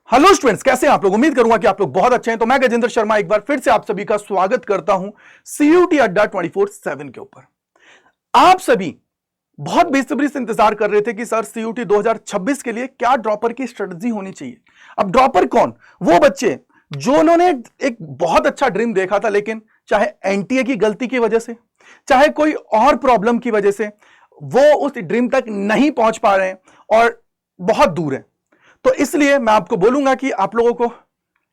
Hello students, कैसे हैं आप लोग। उम्मीद करूंगा कि आप लोग बहुत अच्छे हैं। तो मैं गजेंद्र शर्मा एक बार फिर से आप सभी का स्वागत करता हूं सीयूटी अड्डा 24/7 के ऊपर। आप सभी बहुत बेसब्री से इंतजार कर रहे थे कि सर सीयूटी 2026 के लिए क्या ड्रॉपर की स्ट्रेटजी होनी चाहिए। अब ड्रॉपर कौन? वो बच्चे जो उन्होंने एक बहुत अच्छा ड्रीम देखा था, लेकिन चाहे एनटीए की गलती की वजह से, चाहे कोई और प्रॉब्लम की वजह से वो उस ड्रीम तक नहीं पहुंच पा रहे हैं और बहुत दूर है। तो इसलिए मैं आपको बोलूंगा कि आप लोगों को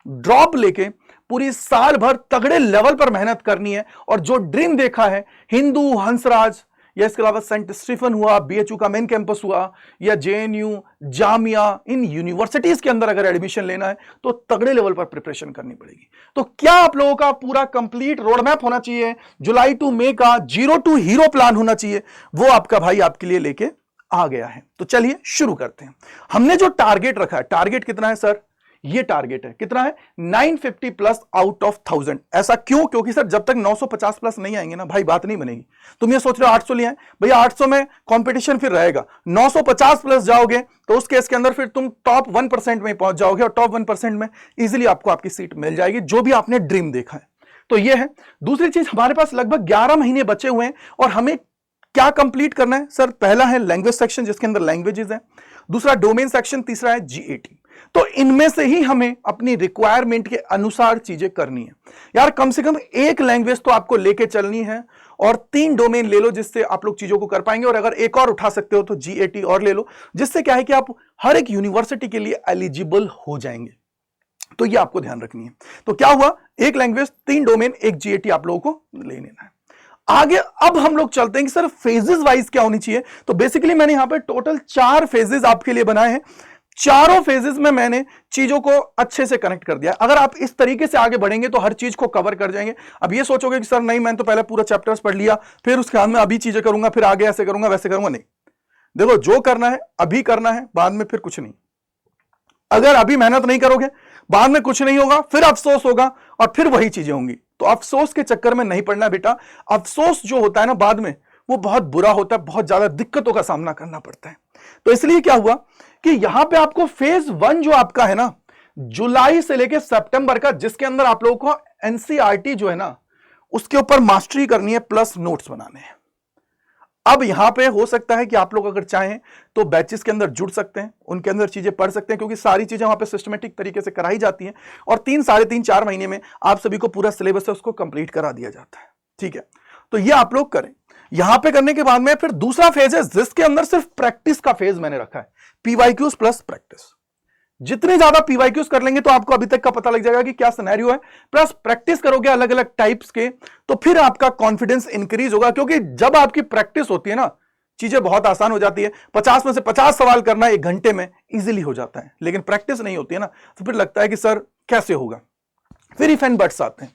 ड्रॉप लेके पूरी साल भर तगड़े लेवल पर मेहनत करनी है और जो ड्रीम देखा है, हिंदू, हंसराज या इसके अलावा सेंट स्टीफन हुआ, बीएचयू का मेन कैंपस हुआ, या जेएनयू, जामिया, इन यूनिवर्सिटीज के अंदर अगर एडमिशन लेना है तो तगड़े लेवल पर प्रिपरेशन करनी पड़ेगी। तो क्या आप लोगों का पूरा कंप्लीट रोड मैप होना चाहिए, जुलाई टू मई का 0 to हीरो प्लान होना चाहिए, वो आपका भाई आपके लिए लेके आ गया है। तो चलिए शुरू करते हैं। हमने जो टारगेट रखा है, टारगेट कितना है सर? ये टारगेट है कितना है? 950 प्लस आउट ऑफ 1000। ऐसा क्यों? क्योंकि सर जब तक 950 प्लस नहीं आएंगे ना भाई, बात नहीं बनेगी। तुम ये सोच रहे हो 800 लिए हैं भैया, 800 में कंपटीशन फिर रहेगा। 950 प्लस जाओगे तो उस केस के अंदर फिर तुम टॉप 1% में पहुंच जाओगे और टॉप 1% में इजीली आपको आपकी सीट मिल जाएगी, जो भी आपने ड्रीम देखा है। तो ये है। दूसरी चीज, हमारे पास लगभग 11 महीने बचे हुए हैं और हमें क्या कंप्लीट करना है सर? पहला है लैंग्वेज सेक्शन जिसके अंदर लैंग्वेजेस है, दूसरा डोमेन सेक्शन, तीसरा है जीएटी। तो इनमें से ही हमें अपनी रिक्वायरमेंट के अनुसार चीजें करनी है यार। कम से कम एक लैंग्वेज तो आपको लेके चलनी है और 3 डोमेन ले लो जिससे आप लोग चीजों को कर पाएंगे। और अगर एक और उठा सकते हो तो जीएटी और ले लो, जिससे क्या है कि आप हर एक यूनिवर्सिटी के लिए एलिजिबल हो जाएंगे। तो ये आपको ध्यान रखनी है। तो क्या हुआ? एक लैंग्वेज, 3 डोमेन, एक जीएटी आप लोगों को ले लेना है। आगे अब हम लोग चलते हैं कि सर फेजेस वाइज क्या होनी चाहिए। तो बेसिकली मैंने यहां पे टोटल 4 फेजेस आपके लिए बनाए हैं। चारों फेजेस में मैंने चीजों को अच्छे से कनेक्ट कर दिया। अगर आप इस तरीके से आगे बढ़ेंगे तो हर चीज को कवर कर जाएंगे। अब ये सोचोगे कि सर नहीं, मैंने तो पहले पूरा चैप्टर्स पढ़ लिया, फिर उसके बाद में अभी चीजें करूंगा, फिर आगे ऐसे करूंगा वैसे करूंगा। नहीं, देखो जो करना है अभी करना है, बाद में फिर कुछ नहीं। अगर अभी मेहनत नहीं करोगे बाद में कुछ नहीं होगा, फिर अफसोस होगा और फिर वही चीजें होंगी। तो अफसोस के चक्कर में नहीं पड़ना बेटा। अफसोस जो होता है ना बाद में, वो बहुत बुरा होता है, बहुत ज्यादा दिक्कतों का सामना करना पड़ता है। तो इसलिए क्या हुआ कि यहां पे आपको फेज 1 जो आपका है ना, जुलाई से लेकर सितंबर का, जिसके अंदर आप लोगों को एनसीईआरटी जो है ना उसके ऊपर मास्टरी करनी है, प्लस नोट्स बनाने हैं। अब यहां पे हो सकता है कि आप लोग अगर चाहें तो बैचेस के अंदर जुड़ सकते हैं, उनके अंदर चीजें पढ़ सकते हैं, क्योंकि सारी चीजें वहां पे सिस्टमेटिक तरीके से कराई जाती हैं और 3, साढ़े 3, 4 महीने में आप सभी को पूरा सिलेबस है उसको कंप्लीट करा दिया जाता है। ठीक है, तो ये आप लोग करें। यहां पे करने के बाद में फिर दूसरा फेज है जिसके अंदर सिर्फ प्रैक्टिस का फेज मैंने रखा है, पीवाईक्यूज प्लस प्रैक्टिस। जितने ज्यादा पीवाईक्यूज कर लेंगे तो आपको अभी तक का पता लग जाएगा कि क्या सिनेरियो है, प्लस प्रैक्टिस करोगे अलग अलग टाइप्स के, तो फिर आपका कॉन्फिडेंस इंक्रीज होगा। क्योंकि जब आपकी प्रैक्टिस होती है ना, चीजें बहुत आसान हो जाती है। 50 में से 50 सवाल करना 1 घंटे में इजीली हो जाता है। लेकिन प्रैक्टिस नहीं होती है ना, तो फिर लगता है कि सर कैसे होगा, फिर इफ एंड बट्स आते हैं।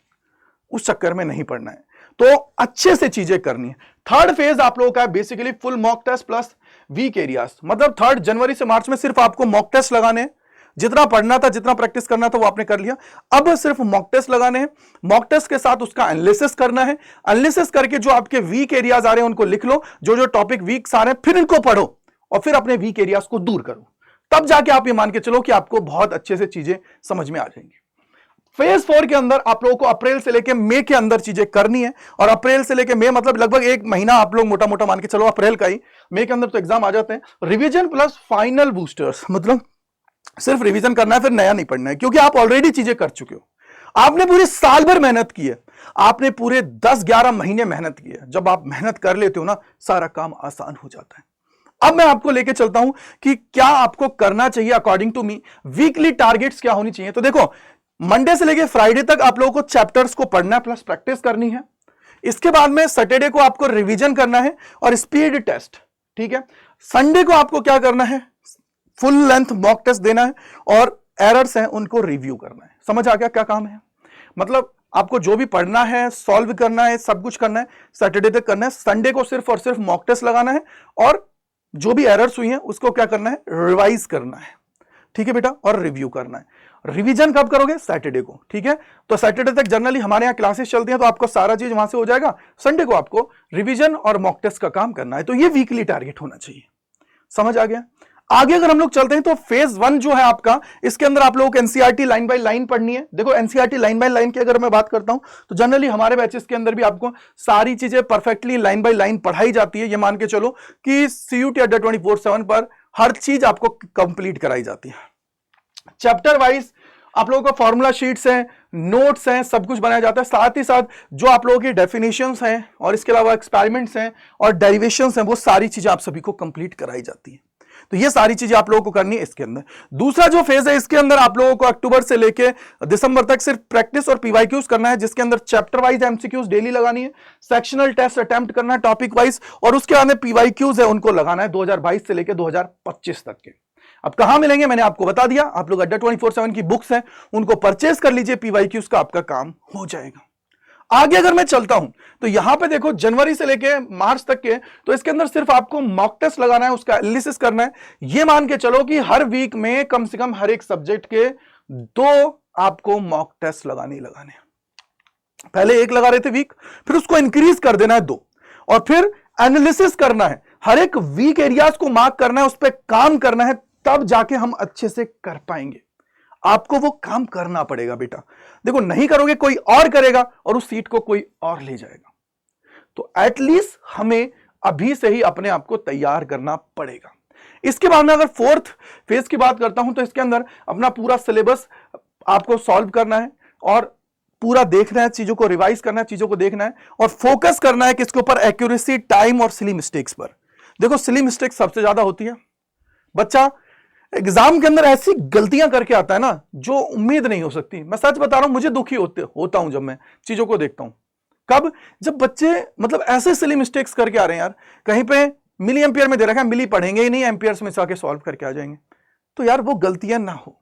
उस चक्कर में नहीं पढ़ना है, तो अच्छे से चीजें करनी है। थर्ड फेज आप लोगों का है basically full mock test plus weak areas. मतलब 3 जनवरी से मार्च में सिर्फ आपको मॉक टेस्ट लगाने हैं। जितना पढ़ना था, जितना प्रैक्टिस करना था वो आपने कर लिया। अब सिर्फ मॉक टेस्ट लगाने हैं। मॉक टेस्ट के साथ उसका एनालिसिस करना है। एनालिसिस करके जो आपके वीक एरियाज आ रहे हैं उनको लिख लो, जो जो टॉपिक वीक्स आ रहे हैं फिर इनको पढ़ो और फिर अपने वीक एरियाज को दूर करो। तब जाके आप ये मान के चलो कि आपको बहुत अच्छे से चीजें समझ में आ जाएंगी। फेज 4 के अंदर आप लोगों को अप्रैल से लेकर मई के अंदर चीजें करनी है। और अप्रैल से लेकर मई मतलब लगभग 1 महीना आप लोग मोटा मोटा मान के चलो, अप्रैल का ही। मई के अंदर तो एग्जाम आ जाते हैं। रिवीजन प्लस फाइनल बूस्टर्स, मतलब सिर्फ रिवीजन करना है, फिर नया नहीं पढ़ना है, क्योंकि आप ऑलरेडी चीजें कर चुके हो। आपने पूरे साल भर मेहनत की है, आपने पूरे 10-11 महीने मेहनत की है। जब आप मेहनत कर लेते हो ना, सारा काम आसान हो जाता है। अब मैं आपको लेके चलता हूं कि क्या आपको करना चाहिए according to me. Weekly targets क्या होनी चाहिए? तो देखो, मंडे से लेके फ्राइडे तक आप लोगों को चैप्टर्स को पढ़ना है प्लस प्रैक्टिस करनी है। इसके बाद में सैटरडे को आपको रिवीजन करना है और स्पीड टेस्ट। ठीक है, संडे को आपको क्या करना है? फुल लेंथ मॉक टेस्ट देना है और एरर्स हैं उनको रिव्यू करना है। समझ आ गया क्या काम है? मतलब आपको जो भी पढ़ना है, सॉल्व करना है, सब कुछ करना है, सैटरडे तक करना है। संडे को सिर्फ और सिर्फ मॉक टेस्ट लगाना है और जो भी एरर्स हुई हैं उसको क्या करना है? रिवाइज करना है। ठीक है बेटा, और रिव्यू करना है। रिवीजन कब करोगे? सैटरडे को। ठीक है, तो सैटरडे तक जनरली हमारे यहाँ क्लासेस चलती हैं, तो आपको सारा चीज वहां से हो जाएगा। संडे को आपको रिवीजन और मॉक टेस्ट का काम करना है। तो ये वीकली टारगेट होना चाहिए। समझ आ गया? आगे अगर हम लोग चलते हैं तो फेज 1 जो है आपका, इसके अंदर आप लोगों को एनसीईआरटी लाइन बाय लाइन पढ़नी है। देखो एनसीईआरटी लाइन बाय लाइन की अगर मैं बात करता हूं तो जनरली हमारे बैचेस के अंदर भी आपको सारी चीजें परफेक्टली लाइन बाय लाइन पढ़ाई जाती है। ये मान के चलो कि सीयूटी अड्डा 24/7 पर हर चीज आपको कंप्लीट कराई जाती है। चैप्टर वाइज आप लोगों को फॉर्मूला शीट्स हैं, नोट्स हैं, सब कुछ बनाया जाता है। साथ ही साथ जो आप लोगों की डेफिनेशंस हैं और इसके अलावा एक्सपेरिमेंट्स हैं और डेरिवेशंस हैं, वो सारी चीजें आप सभी को कंप्लीट कराई जाती है। तो ये सारी चीजें आप लोगों को करनी है इसके अंदर। दूसरा जो फेज है, इसके अंदर आप लोगों को अक्टूबर से लेके दिसंबर तक सिर्फ प्रैक्टिस और पीवाईक्यूज करना है, जिसके अंदर चैप्टर वाइज एमसीक्यूज डेली लगानी है, सेक्शनल टेस्ट अटेम्प्ट करना है टॉपिक वाइज, और उसके बाद में पीवाईक्यूज है उनको लगाना है 2022 से लेकर 2025 तक के। अब कहां मिलेंगे मैंने आपको बता दिया, आप लोग अड्डा 24/7 की बुक्स हैं उनको परचेज कर लीजिए, पीवाईक्यूज का आपका काम हो जाएगा। आगे अगर मैं चलता हूं तो यहां पे देखो जनवरी से लेके मार्च तक के, तो इसके अंदर सिर्फ आपको मॉक टेस्ट लगाना है, उसका एनालिसिस करना है। ये मान के चलो कि हर वीक में कम से कम हर एक सब्जेक्ट के 2 आपको मॉक टेस्ट लगाने ही लगाने हैं। पहले 1 लगा रहे थे वीक, फिर उसको इंक्रीज कर देना है 2, और फिर एनालिसिस करना है, हर एक वीक एरियाज को मार्क करना है, उस पर काम करना है, तब जाके हम अच्छे से कर पाएंगे। आपको वो काम करना पड़ेगा बेटा। देखो नहीं करोगे कोई और करेगा और उस सीट को कोई और ले जाएगा। तो एटलीस्ट हमें अभी से ही अपने आप को तैयार करना पड़ेगा। इसके बाद में अगर 4th फेज की बात करता हूं तो इसके अंदर अपना पूरा सिलेबस आपको सॉल्व करना है और पूरा देखना है, चीजों को रिवाइज करना है, चीजों को देखना है और फोकस करना है किसके ऊपर, एक्यूरेसी, टाइम और सिली मिस्टेक्स पर। देखो सिली मिस्टेक सबसे ज्यादा होती है। बच्चा एग्जाम के अंदर ऐसी गलतियां करके आता है ना जो उम्मीद नहीं हो सकती। मैं सच बता रहा हूं, मुझे दुखी होता हूं जब मैं चीजों को देखता हूं। कब? जब बच्चे मतलब ऐसे सिली मिस्टेक्स करके आ रहे हैं यार, कहीं पे मिली एम्पियर में दे रखा है, मिली पढ़ेंगे ही नहीं, एम्पियर्स में जाके सॉल्व करके आ जाएंगे। तो यार वो गलतियां ना हो,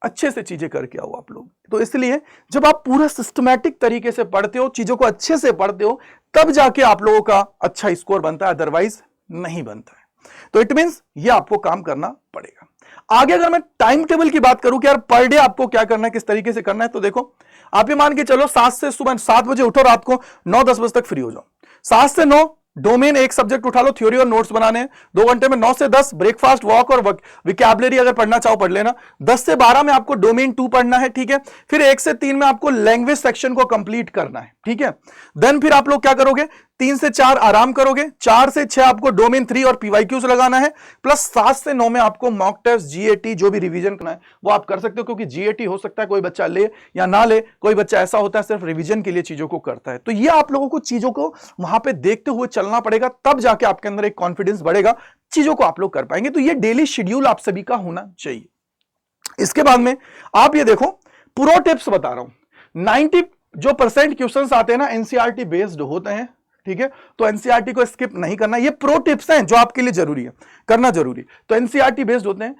अच्छे से चीजें करके आओ आप लोग। तो इसलिए जब आप पूरा सिस्टमैटिक तरीके से पढ़ते हो, चीजों को अच्छे से पढ़ते हो, तब जाके आप लोगों का अच्छा स्कोर बनता है, अदरवाइज नहीं बनता है। तो इट मींस ये आपको काम करना पड़ेगा। आगे अगर मैं टाइम टेबल की बात करूं कि यार पर डे आपको क्या करना है, किस तरीके से करना है, तो देखो आप ये मान के चलो 7 से सुबह 7 बजे उठो, रात को 9-10 बजे तक फ्री हो जाओ। 7 से 9 डोमेन एक सब्जेक्ट उठा लो, थ्योरी और नोट्स बनाने हैं 2 घंटे में। 9 से 10 ब्रेकफास्ट, वॉक और विकैबुलरी अगर पढ़ना चाहो पढ़ लेना। 10 से 12 में आपको डोमेन 2 पढ़ना है, ठीक है। फिर 1 से 3 में आपको लैंग्वेज सेक्शन को कंप्लीट करना है, ठीक है। देन फिर आप लोग क्या करोगे, 3 से 4 आराम करोगे, 4 से 6 आपको डोमेन 3 और पीवाईक्यूज लगाना है, प्लस 7 से 9 में आपको मॉक टेस्ट, जीएटी जो भी रिवीजन करना है वो आप कर सकते हो, क्योंकि जीएटी हो सकता है कोई बच्चा ले या ना ले, कोई बच्चा ऐसा होता है सिर्फ रिवीजन के लिए चीजों को करता है। तो ये आप लोगों को चीजों को वहां पे देखते हुए चलना पड़ेगा, तब जाके आपके अंदर एक कॉन्फिडेंस बढ़ेगा, चीजों को आप लोग कर पाएंगे। तो ये डेली शेड्यूल आप सभी का होना चाहिए। इसके बाद में आप ये देखो, प्रो टिप्स बता रहा हूं। 90% क्वेश्चंस आते हैं ना एनसीईआरटी बेस्ड होते हैं, ठीक है। तो एनसीईआरटी को स्किप नहीं करना। ये प्रो टिप्स हैं जो आपके लिए जरूरी है, करना जरूरी। तो एनसीईआरटी बेस्ड होते हैं।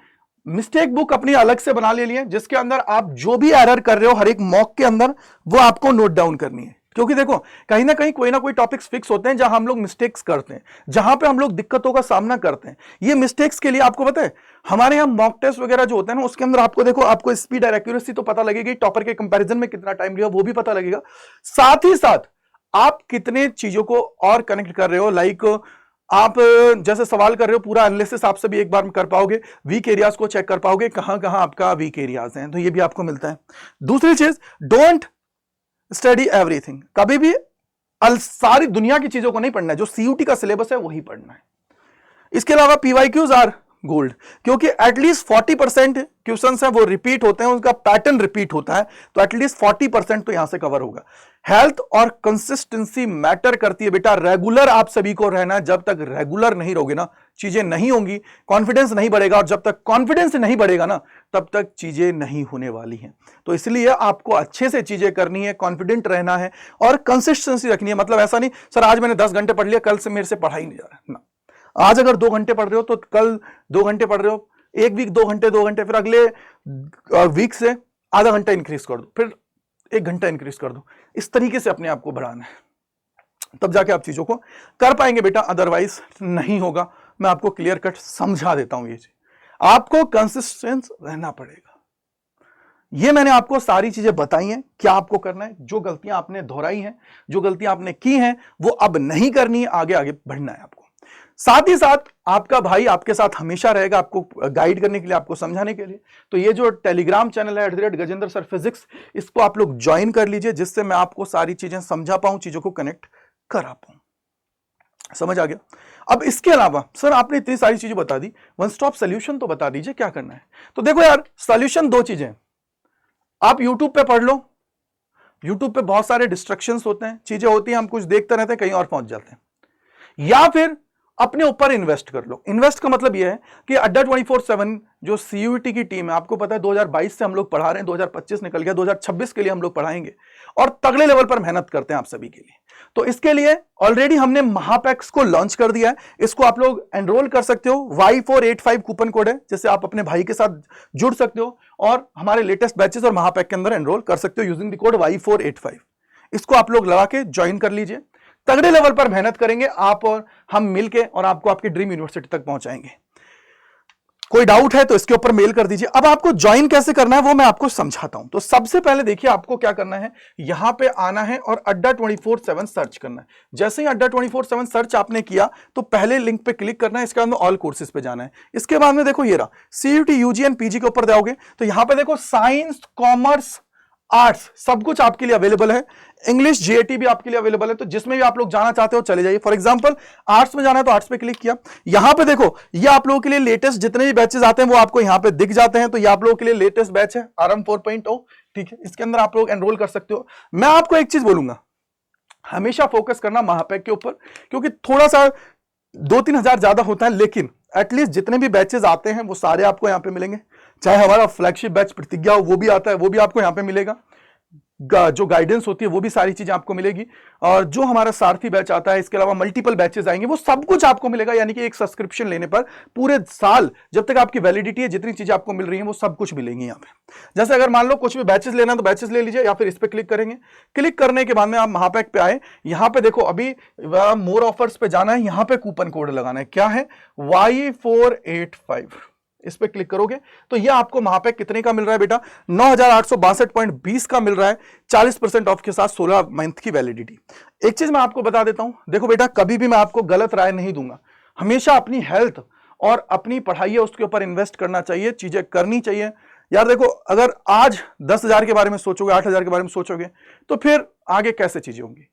मिस्टेक बुक अपनी अलग से बना ले लिए, जिसके अंदर आप जो भी एरर कर रहे हो हर एक मॉक के अंदर वो आपको नोट डाउन करनी है। क्योंकि देखो कहीं ना कहीं कोई ना कोई टॉपिक्स फिक्स होते हैं जहां हम लोग मिस्टेक्स करते हैं, जहां पे हम लोग दिक्कतों का सामना करते हैं। ये मिस्टेक्स के लिए आपको पता है हमारे यहाँ मॉक टेस्ट वगैरह जो होते हैं ना, उसके अंदर आपको देखो आपको स्पीड और एक्यूरेसी तो पता लगेगी, टॉपर के कंपैरिजन में कितना टाइम लिया वो भी पता लगेगा। साथ ही साथ आप कितने चीजों को और कनेक्ट कर रहे हो, लाइक आप जैसे सवाल कर रहे हो पूरा एनालिसिस आप सभी एक बार में कर पाओगे, वीक एरियाज को चेक कर पाओगे कहां कहां आपका वीक एरियाज हैं, तो ये भी आपको मिलता है। दूसरी चीज, डोंट स्टडी एवरीथिंग। कभी भी सारी दुनिया की चीजों को नहीं पढ़ना है, जो सीयूटी का सिलेबस है वही पढ़ना है। इसके अलावा पीवाईक्यूज आर गोल्ड, क्योंकि एटलीस्ट 40% क्वेश्चंस हैं वो रिपीट होते हैं, उनका पैटर्न रिपीट होता है, तो एटलीस्ट 40% तो यहां से कवर होगा। हेल्थ और कंसिस्टेंसी मैटर करती है बेटा, रेगुलर आप सभी को रहना है। जब तक रेगुलर नहीं रहोगे ना, चीजें नहीं होंगी, कॉन्फिडेंस नहीं बढ़ेगा, और जब तक कॉन्फिडेंस नहीं बढ़ेगा ना, तब तक चीजें नहीं होने वाली हैं। तो इसलिए आपको अच्छे से चीजें करनी है, कॉन्फिडेंट रहना है और कंसिस्टेंसी रखनी है। मतलब ऐसा नहीं सर आज मैंने 10 घंटे पढ़ लिया, कल से मेरे से पढ़ा ही नहीं जा रहा ना। आज अगर 2 घंटे पढ़ रहे हो तो कल 2 घंटे पढ़ रहे हो, एक वीक 2 घंटे, फिर अगले वीक से आधा घंटा इंक्रीज कर दो, फिर 1 घंटा इंक्रीज कर दो। इस तरीके से अपने आप को बढ़ाना है, तब जाके आप चीजों को कर पाएंगे बेटा, अदरवाइज नहीं होगा। मैं आपको क्लियर कट समझा देता हूं ये चीज, आपको कंसिस्टेंट रहना पड़ेगा। ये मैंने आपको सारी चीजें बताई हैं, क्या आपको करना है। जो गलतियां आपने दोहराई हैं, जो गलतियां आपने की हैं, वो अब नहीं करनी है, आगे आगे बढ़ना है आपको। साथ ही साथ आपका भाई आपके साथ हमेशा रहेगा, आपको गाइड करने के लिए, आपको समझाने के लिए। तो ये जो टेलीग्राम चैनल है @गजेंद्र सर फिजिक्स, इसको आप लोग ज्वाइन कर लीजिए, जिससे मैं आपको सारी चीजें समझा पाऊं, चीजों को कनेक्ट करा पाऊं। समझ आ गया? अब इसके अलावा सर आपने इतनी सारी चीजें बता दी, वन स्टॉप सोल्यूशन तो बता दीजिए क्या करना है। तो देखो यार, सोल्यूशन दो चीजें, आप यूट्यूब पे पढ़ लो, यूट्यूब पे बहुत सारे डिस्ट्रक्शंस होते हैं, चीजें होती हैं, हम कुछ देखते रहते हैं, कहीं और पहुंच जाते हैं। या फिर अपने ऊपर इन्वेस्ट कर लो। इन्वेस्ट का मतलब यह है कि अड्डा 24/7 जो सीयूईटी की टीम है, आपको पता है 2022 से हम लोग पढ़ा रहे हैं, 2025 निकल गया, 2026 के लिए हम लोग पढ़ाएंगे और तगड़े लेवल पर मेहनत करते हैं आप सभी के लिए। तो इसके लिए ऑलरेडी हमने महापैक्स को लॉन्च कर दिया है, इसको आप लोग एनरोल कर सकते हो। Y485 कूपन कोड है, जिससे आप अपने भाई के साथ जुड़ सकते हो और हमारे लेटेस्ट बैचेस और महापैक के अंदर एनरोल कर सकते हो यूजिंग द कोड Y485। इसको आप लोग लगा के ज्वाइन कर लीजिए। तगड़े लेवल पर मेहनत करेंगे आप और हम मिलके, और आपको आपकी ड्रीम यूनिवर्सिटी तक पहुंचाएंगे। कोई डाउट है तो इसके ऊपर मेल कर दीजिए। अब आपको ज्वाइन कैसे करना है वो मैं आपको समझाता हूं। तो सबसे पहले देखिए आपको क्या करना है, यहां पे आना है और अड्डा 24/7 सर्च करना है। जैसे ही अड्डा 24/7 सर्च आपने किया तो पहले लिंक पे क्लिक करना है, इसके बाद में ऑल कोर्सेज पे जाना है। इसके बाद में देखो ये रहा सीयूटी यूजीएन पीजी के ऊपर जाओगे तो यहां पे देखो साइंस, कॉमर्स, आर्ट्स सब कुछ आपके लिए अवेलेबल है। इंग्लिश जेएटी भी आपके लिए अवेलेबल है, तो जिसमें भी आप लोग जाना चाहते हो चले जाइए। फॉर एग्जांपल आर्ट्स में जाना है तो आर्ट्स पे क्लिक किया, यहां पे देखो ये आप लोगों के लिए लेटेस्ट जितने भी बैचेस आते हैं वो आपको यहां पे दिख जाते हैं। तो ये आप लोगों के लिए लेटेस्ट बैच है RM 4.0, ठीक है, इसके अंदर आप लोग एनरोल कर सकते हो। मैं आपको एक चीज बोलूंगा, हमेशा फोकस करना महापैक के ऊपर, क्योंकि थोड़ा सा 2-3 हजार ज्यादा होता है, लेकिन एटलीस्ट जितने भी बैचेस आते हैं वो सारे आपको यहां पे मिलेंगे। चाहे हमारा फ्लैगशिप बैच प्रतिज्ञा हो वो भी आता है, वो भी आपको यहां पे मिलेगा। जो गाइडेंस होती है वो भी सारी चीजें आपको मिलेगी, और जो हमारा सारथी बैच आता है, इसके अलावा मल्टीपल बैचेस आएंगे, वो सब कुछ आपको मिलेगा। यानी कि एक सब्सक्रिप्शन लेने पर पूरे साल जब तक आपकी वैलिडिटी है, जितनी चीजें आपको मिल रही हैं वो सब कुछ मिलेंगी यहाँ पे। जैसे अगर मान लो कुछ भी बैचेस लेना तो बैचेस ले लीजिए, या फिर इस पर क्लिक करेंगे। क्लिक करने के बाद में आप महापैक पे आए, यहाँ पे देखो अभी मोर ऑफर्स पे जाना है, यहाँ पे कूपन कोड लगाना है, क्या है Y485। इस पे क्लिक करोगे तो ये आपको महापैक कितने का मिल रहा है बेटा, 9862.20 का मिल रहा है, 40% ऑफ के साथ 16 मंथ की वैलिडिटी। एक चीज मैं आपको बता देता हूं, देखो बेटा कभी भी मैं आपको गलत राय नहीं दूंगा, हमेशा अपनी हेल्थ और अपनी पढ़ाई है उसके ऊपर इन्वेस्ट करना चाहिए, चीजें करनी चाहिए। यार देखो अगर आज 10,000 के बारे में सोचोगे, 8,000 के बारे में सोचोगे तो फिर आगे कैसे चीजें होंगी।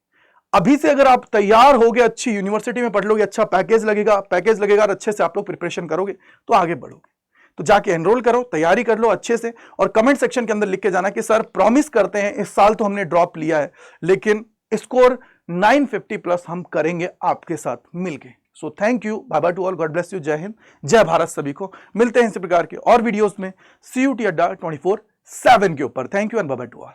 अभी से अगर आप तैयार होगे, अच्छी यूनिवर्सिटी में पढ़ लोगे, अच्छा पैकेज लगेगा और अच्छे से आप लोग प्रिपरेशन करोगे तो आगे बढ़ोगे। तो जाके एनरोल करो, तैयारी कर लो अच्छे से, और कमेंट सेक्शन के अंदर लिख के जाना कि सर प्रॉमिस करते हैं इस साल तो हमने ड्रॉप लिया है, लेकिन स्कोर 950+ हम करेंगे आपके साथ मिलके। So thank you, bye bye to all, God bless you, जय हिंद, जय भारत सभी को। मिलते हैं इसी प्रकार के और वीडियोस में सीयूटी अड्डा 24/7 के ऊपर। Thank you and bye bye to all.